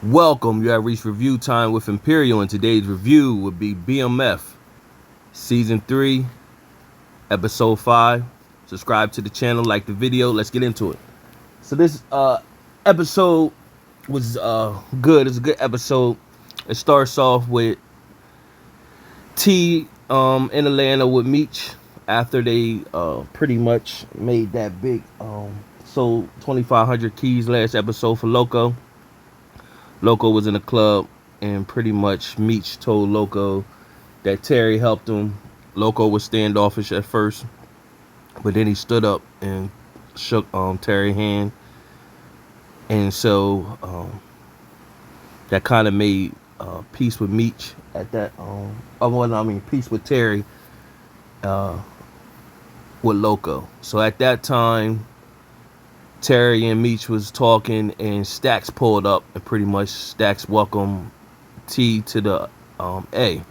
Welcome, you have reached review time with Imperial, and today's review would be BMF Season 3, Episode 5. Subscribe to the channel, like the video, let's get into it. So this episode was good. It's a good episode. It starts off with T in Atlanta with Meech after they pretty much made that big sold 2,500 keys last episode for Loco. Loco was in the club, and pretty much Meech told Loco that Terry helped him. Loco was standoffish at first, but then he stood up and shook Terry's hand, and so that kind of made peace with Meech at that. Peace with Terry with Loco. So at that time, Terry and Meech was talking, and Stacks pulled up, and pretty much Stacks welcomed T to the A.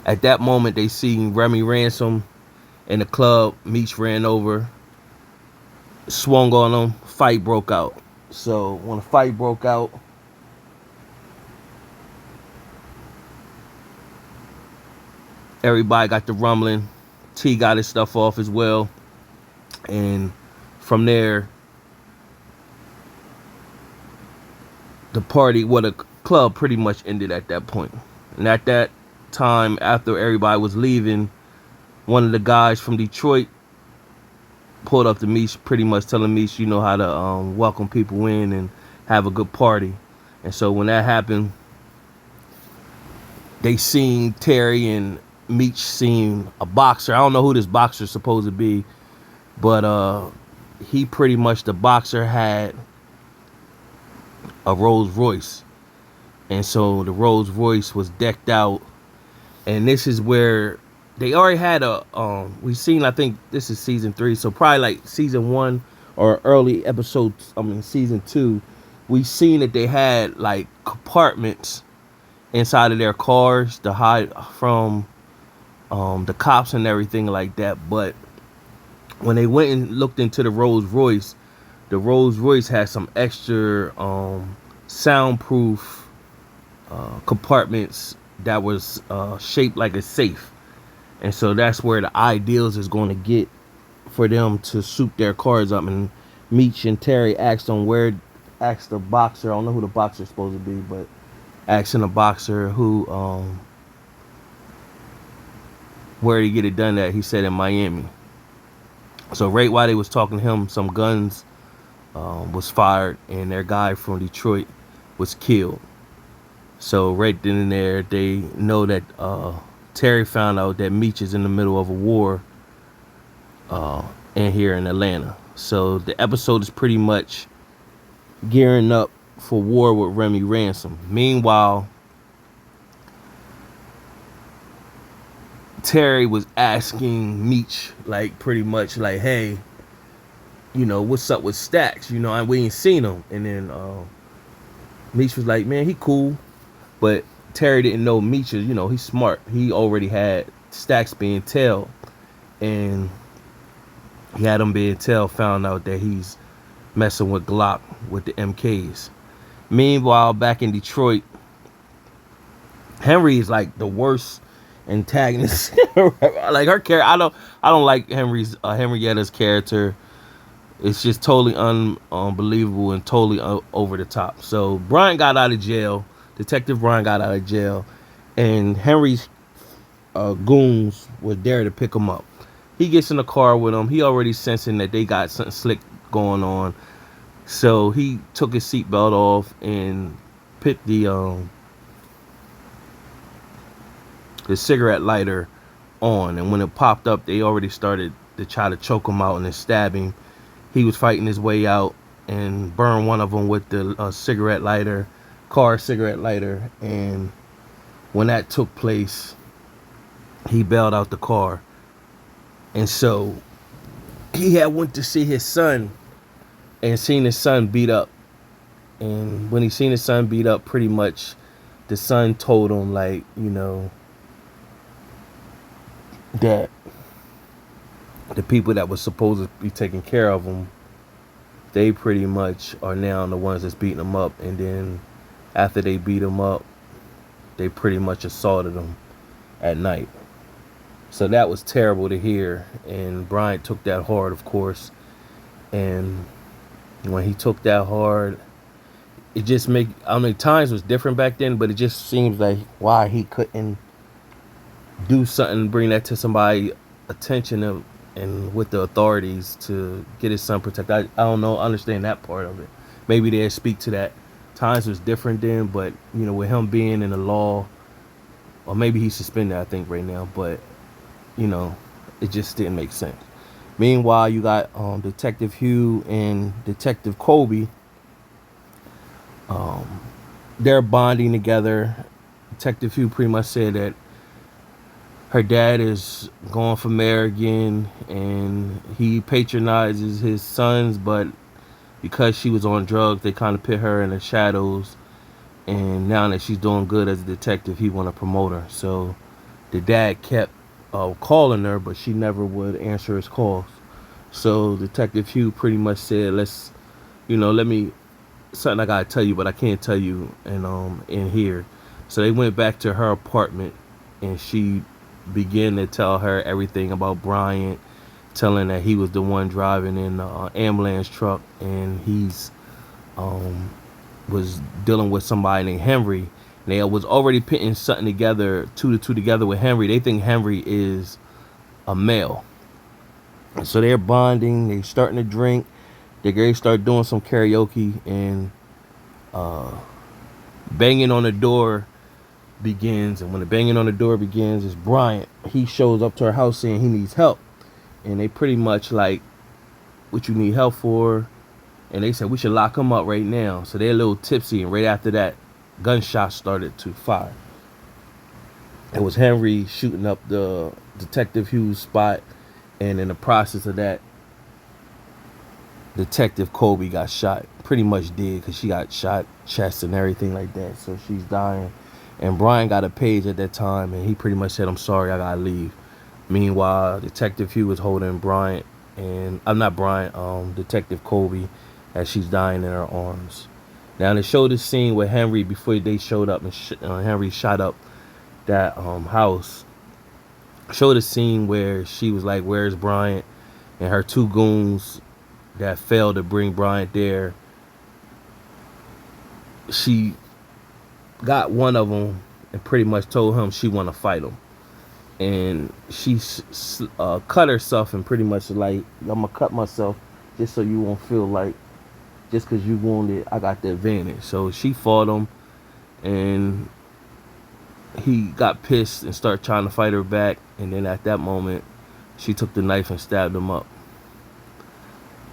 At that moment, they seen Remy Ransom in the club. Meech ran over, swung on him, fight broke out. So when the fight broke out, everybody got the rumbling. T got his stuff off as well, and from there, the club pretty much ended at that point. And at that time, after everybody was leaving, one of the guys from Detroit pulled up to Meech, pretty much telling Meech, you know how to welcome people in and have a good party. And so when that happened, they seen Terry and Meech seen a boxer. I don't know who this boxer's supposed to be, but he pretty much, the boxer had a Rolls Royce, and so the Rolls Royce was decked out, and this is where they already had we seen, I think this is season 3, so probably like season 1 or early episodes, season 2, we seen that they had like compartments inside of their cars to hide from the cops and everything like that. But when they went and looked into the Rolls Royce had some extra soundproof compartments that was shaped like a safe. And so that's where the ideals is going to get for them to soup their cars up. And Meech and Terry asked the boxer, I don't know who the boxer is supposed to be, but asking the boxer who where he get it done at. He said in Miami. So right while they was talking to him, some guns was fired, and their guy from Detroit was killed. So right then and there, they know that Terry found out that Meech is in the middle of a war in here in Atlanta. So the episode is pretty much gearing up for war with Remy Ransom. Meanwhile, Terry was asking Meech, like, pretty much like, hey, you know, what's up with Stacks? You know, we ain't seen him. And then Meech was like, man, he cool. But Terry didn't know Meech is, you know, he's smart. He already had Stacks being tailed. And he had him being tailed, found out that he's messing with Glock with the MKs. Meanwhile, back in Detroit, Henri is like the worst antagonist. Like her character, I don't like Henrietta's character. It's just totally unbelievable and totally over the top. So Bryant got out of jail. Detective Bryant got out of jail, and Henry's goons were there to pick him up. He gets in the car with him. He already sensing that they got something slick going on. So he took his seatbelt off and put the cigarette lighter on, and when it popped up, they already started to try to choke him out and then stab him. He was fighting his way out and burned one of them with the car cigarette lighter, and when that took place, he bailed out the car. And so he had went to see his son and seen his son beat up, and when he seen his son beat up, pretty much the son told him, like, you know, that the people that was supposed to be taking care of him they pretty much are now the ones that's beating him up. And then after they beat him up, they pretty much assaulted him at night. So that was terrible to hear. And Bryant took that hard, of course. And when he took that hard, it just make, I mean, times was different back then, but it just seems like why he couldn't do something, bring that to somebody attention of, and with the authorities to get his son protected. I don't know, understand that part of it. Maybe they'll speak to that. Times was different then, but you know, with him being in the law, or maybe he's suspended, I think, right now, but you know, it just didn't make sense. Meanwhile, you got Detective Hugh and Detective Colby. They're bonding together. Detective Hugh pretty much said that her dad is going for mayor again, and he patronizes his sons, but because she was on drugs, they kind of put her in the shadows. And now that she's doing good as a detective, he want to promote her. So the dad kept calling her, but she never would answer his calls. So Detective Hugh pretty much said, "Let's, you know, let me, something I gotta tell you, but I can't tell you in here." So they went back to her apartment, and she began to tell her everything about Bryant, telling that he was the one driving in the ambulance truck, and he's was dealing with somebody named Henri. And they was already putting something together, two to two together with Henri. They think Henri is a male. And so they're bonding, they're starting to drink, they're going to start doing some karaoke, and banging on the door begins. And when the banging on the door begins, it's Bryant. He shows up to her house saying he needs help. And they pretty much like, "What you need help for?" And they said, "We should lock him up right now." So they're a little tipsy, and right after that, gunshots started to fire. It was Henri shooting up the Detective Hughes spot, and in the process of that, Detective Colby got shot. Pretty much dead, because she got shot chest and everything like that. So she's dying. And Brian got a page at that time, and he pretty much said, "I'm sorry, I gotta leave." Meanwhile, Detective Hugh was holding Bryant, and I'm not Bryant, Detective Colby, as she's dying in her arms. Now they showed this scene with Henri before they showed up, and Henri shot up that house. Showed a scene where she was like, "Where's Bryant?" And her two goons that failed to bring Bryant there, she got one of them and pretty much told him she want to fight him. And she cut herself and pretty much like, "I'm gonna cut myself just so you won't feel like just because you wounded, I got the advantage." So she fought him, and he got pissed and started trying to fight her back. And then at that moment, she took the knife and stabbed him up.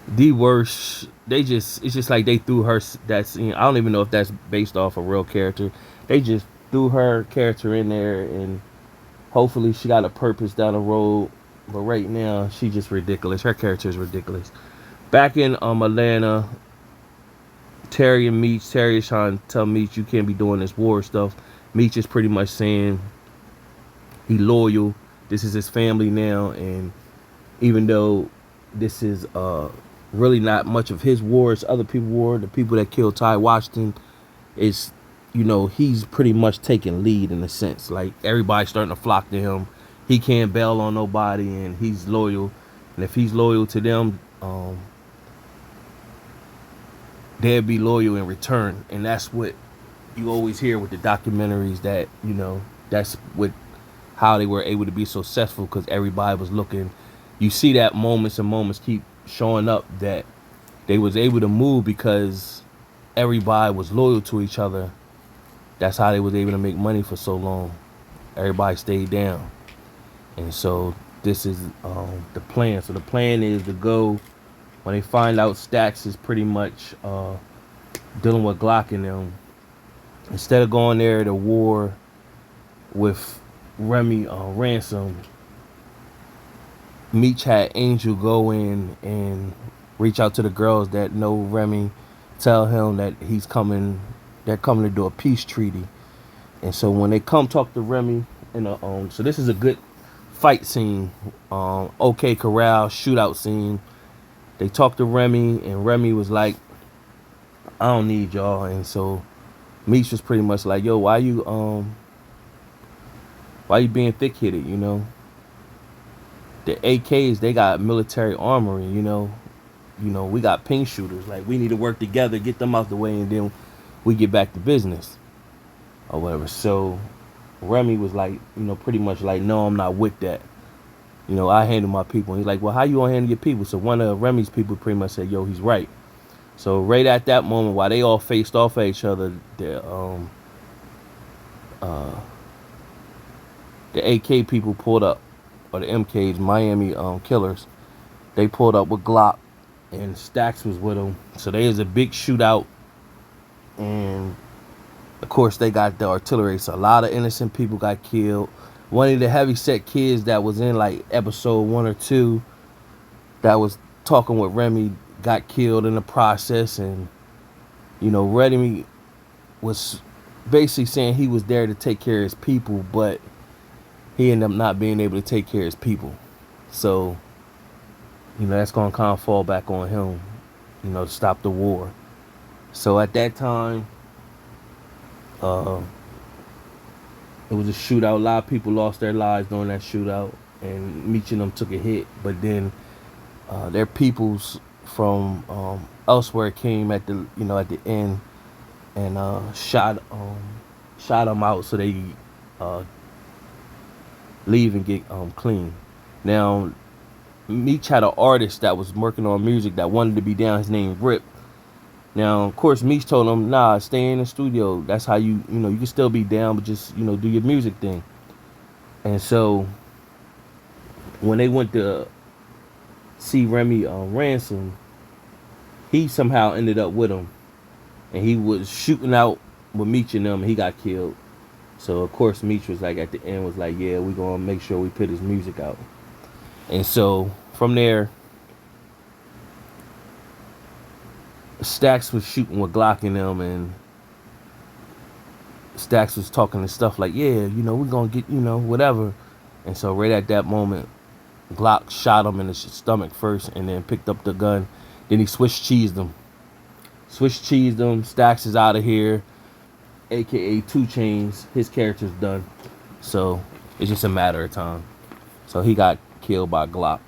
The worst, it's just like they threw her that scene. I don't even know if that's based off a real character. They just threw her character in there, and hopefully she got a purpose down the road. But right now, she just ridiculous. Her character is ridiculous. Back in Atlanta, Terry and Meech. Terry is trying to tell Meech, "You can't be doing this war stuff." Meech is pretty much saying he loyal. This is his family now, and even though this is really not much of his war, it's other people's war. The people that killed Ty Washington, is, you know, he's pretty much taking lead in a sense. Like everybody's starting to flock to him. He can't bail on nobody, and he's loyal. And if he's loyal to them, they'll be loyal in return. And that's what you always hear with the documentaries, that, you know, that's what how they were able to be so successful, because everybody was looking. You see that moments and moments keep showing up that they was able to move because everybody was loyal to each other. That's how they was able to make money for so long. Everybody stayed down. And so this is the plan. So the plan is to go, when they find out Stacks is pretty much dealing with Glock and them, instead of going there to war with Remy Ransom, Meech had Angel go in and reach out to the girls that know Remy, tell him that he's coming, they're coming to do a peace treaty. And so when they come talk to Remy, so this is a good fight scene, OK Corral shootout scene. They talked to Remy, and Remy was like, I don't need y'all. And so Meech was pretty much like, yo, why you being thick headed, you know? The AKs, they got military armory, you know. We got pink shooters. Like, we need to work together, get them out the way, and then we get back to business or whatever. So Remy was like, pretty much like, no, I'm not with that. I handle my people. And he's like, well, how you gonna handle your people? So one of Remy's people pretty much said, yo, he's right. So right at that moment, while they all faced off at each other, the AK people pulled up, or the MKs, Miami killers. They pulled up with Glock, and Stacks was with them. So there was a big shootout, and of course they got the artillery. So a lot of innocent people got killed. One of the heavyset kids that was in like episode 1 or 2, that was talking with Remy, got killed in the process. And Remy was basically saying he was there to take care of his people, but he ended up not being able to take care of his people. So that's going to kind of fall back on him, to stop the war. So at that time, it was a shootout. A lot of people lost their lives during that shootout, and Meech and them took a hit. But then their peoples from elsewhere came at the end, and shot them out, so they leave and get clean. Now, Meech had an artist that was working on music that wanted to be down. His name Rip. Now, of course, Meech told him, nah, stay in the studio. That's how you can still be down, but just, do your music thing. And so when they went to see Remy ransom, he somehow ended up with him. And he was shooting out with Meech and them, and he got killed. So, of course, Meech was like, at the end, was like, yeah, we're going to make sure we put his music out. And so from there, Stacks was shooting with Glock in them, and Stacks was talking and stuff like, yeah, we're going to get, whatever. And so right at that moment, Glock shot him in the stomach first, and then picked up the gun. Then he switch cheesed him. Stacks is out of here, aka 2 Chainz. His character's done. So it's just a matter of time. So he got killed by Glock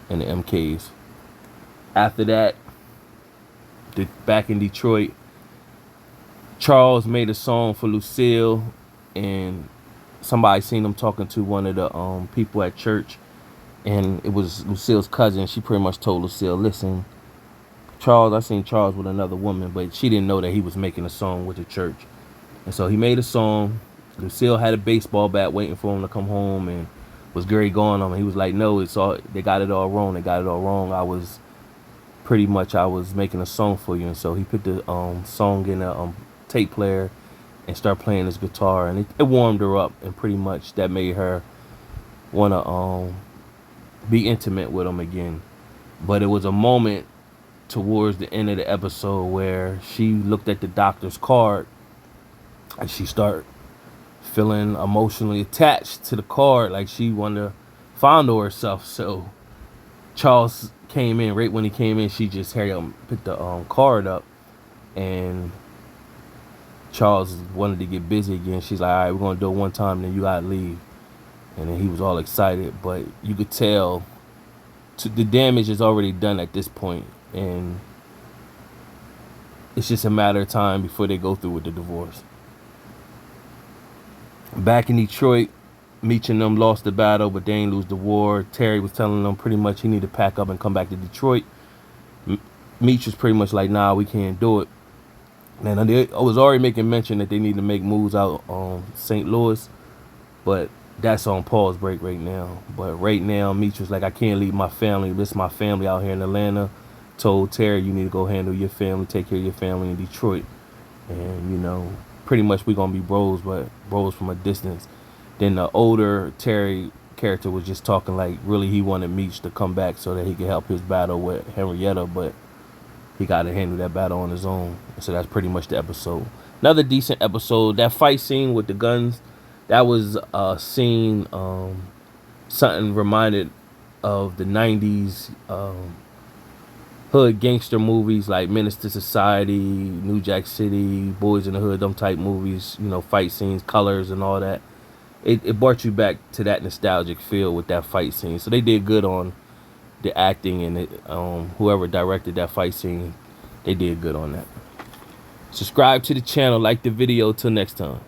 and the MKs. After that, back in Detroit, Charles made a song for Lucille, and somebody seen him talking to one of the people at church, and it was Lucille's cousin. She pretty much told Lucille, listen, I seen Charles with another woman, but she didn't know that he was making a song with the church. And so he made a song. Lucille had a baseball bat waiting for him to come home, and was Gary going on him. He was like, no, they got it all wrong. I was making a song for you. And so he put the song in a tape player and started playing his guitar, and it warmed her up, and pretty much that made her want to be intimate with him again. But it was a moment towards the end of the episode where she looked at the doctor's card, and she started feeling emotionally attached to the card, like she wanted to fondle herself. So Charles came in. Right when he came in, she just picked the card up, and Charles wanted to get busy again. She's like, all right, we're gonna do it one time, then you gotta leave. And then he was all excited, but you could tell the damage is already done at this point, and it's just a matter of time before they go through with the divorce. Back in Detroit, Meech and them lost the battle, but they ain't lose the war. Terry was telling them pretty much he need to pack up and come back to Detroit. Meech was pretty much like, nah, we can't do it. And I was already making mention that they need to make moves out on St. Louis, but that's on pause break right now. But right now, Meech was like, I can't leave my family. This is my family out here in Atlanta. Told Terry, you need to go handle your family, take care of your family in Detroit. And, pretty much we're going to be bros, but bros from a distance. Then the older Terry character was just talking like, really, he wanted Meech to come back so that he could help his battle with Henrietta, but he got to handle that battle on his own. So that's pretty much the episode. Another decent episode. That fight scene with the guns, that was a scene, something reminded of the 90s hood gangster movies like Menace to Society, New Jack City, Boys in the Hood, them type movies, you know, fight scenes, colors and all that. It brought you back to that nostalgic feel with that fight scene. So they did good on the acting, and whoever directed that fight scene, they did good on that. Subscribe to the channel, like the video. Till next time.